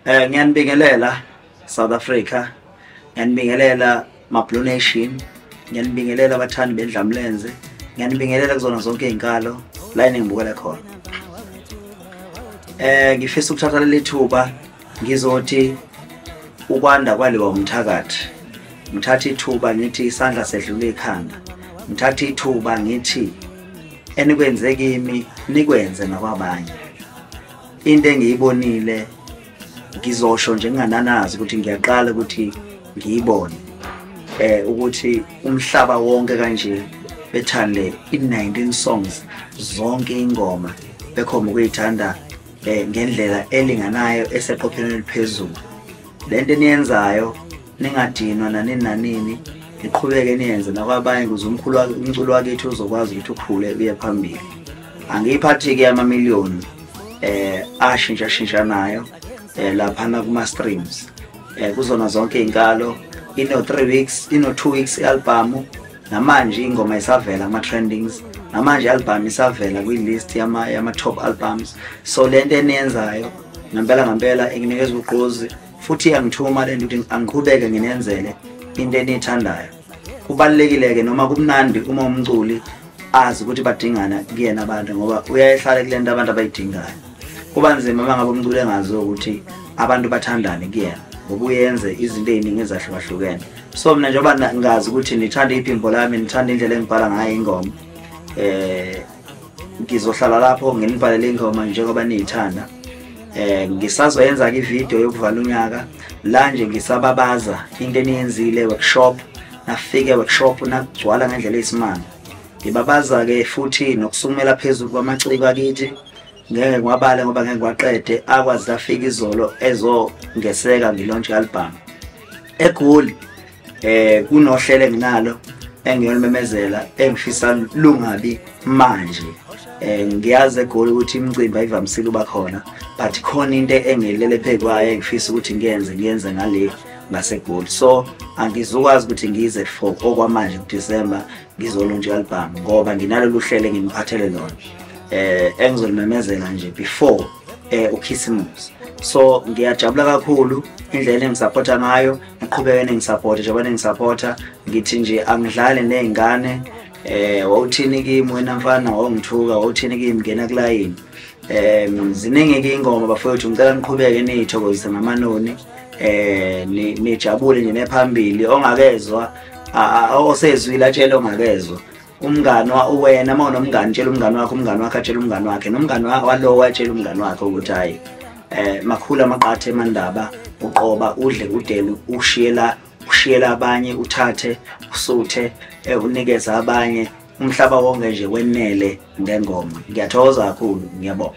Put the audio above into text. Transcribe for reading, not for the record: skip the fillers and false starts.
Ngiyanibingelela South Africa, ngiyanibingelela Blue Nation, ngiyanibingelela abathandi bendlamlenze, ngiyanibingelela kuzona zonke izinkalo la eningibukela khona. Ngifisa ukuthatha leli thuba ngizothi ukwanda kwaliwa umthakathi. Ngithatha ithuba ngithi isandla sedlula ikhanda. Ngithatha ithuba ngithi enikwenze kimi nikwenze nakwabanye. Into engiyibonile ngizosho nje ngingananazi ukuthi ngiyaqala ukuthi ngiyibone ukuthi umhlaba wonke kanje bethande i19 songs zonke ingoma bekhoma ukuyithanda ngendlela elinganayo eseqophelweni eliphezulu. Lento eniyenzayo ningadinwa nanini niqhubeke niyenze nakwabanye ukuze umculo wakethu uzokwazi ukuthi ukhule uye phambili. Angiyiphathi ke amamiliyoni ashintsha nayo lapha kuma streams kuzona zonke izinkalo ino 3 weeks ino 2 weeks album namanje ingoma isavela ama trendings namanje album isavela kwi list yama top albums. So lento eniyenzayo ngempela enginikeza uqozi futhi angithuma lento ukuthi angiqhubeke nginenzele into enithandayo. Kubalekile ke noma kumnandi uma umculi azi ukuthi badingana kuyena abantu ngoba uyayihlala kulento abantu abayidingayo. Kuba nzima mangabe umculi engazi ukuthi abantu bathandane kuyena ngoba uyenze izinto eziningi ezahlukahlukene. So mina njengoba ngazi ukuthi nithanda iphimbo lami, nithanda indlela engibhala ngayo ingoma, ngizohlala lapho nginibhalele ingoma njengoba niyithanda. Ngisazoyenza ke video yokuvala unyaka la nje ngisababaza into eniyenzile workshop, nafike workshop nakugcwala ngendlela eyisimanga. Ngibabaza ke futhi nokusumela phezulu kwamaciko akithi ngeke ngiwabale ngoba ngeke ngiwaqede akwazi afika izolo ezongeseka ngilaunch album eGoli. Kunohlelo enginalo engiyolmemezela engifisa lungabi manje. Ngiyazi eGoli ukuthi imicimbi ayivamisile uba khona, but khona into engilele phekwayo engifisa ukuthi ngiyenze ngale ngaseGoli. So angizokwazi ukuthi ngize for okwamanje kuDecember ngizolaunch album ngoba nginalo luhlelo engimiphathele lona engizolmemezela nje before uKhisimusi. So ngiyajabula kakhulu indlela engisupporta ngayo, ngiqhubeke nengisupporta njengoba nengisupporta ngithi nje angidlale nezingane. Wawuthini kimi wena mfana wawungithuka, wawuthini kimi ngena kulayini. Ziningi ke ingoma bafowethu, ngicela niqhubeke niyithokozise ngamanoni, nijabule nje nephambili. Ongakezwa osezwile atshela ongakezwa. Umngani wena uma unomngani tshela umngani wakho, umngani wakhe atshela umngani wakhe, nomngani walowo atshela umngani wakhe ukuthi hayi makhulu amaqathe emandaba uqoba udle udele ushiyela abanye, uthathe usuthe unikeza abanye, umhlaba wonke nje wenele ngengoma. Ngiyathokoza kakhulu, ngiyabonga.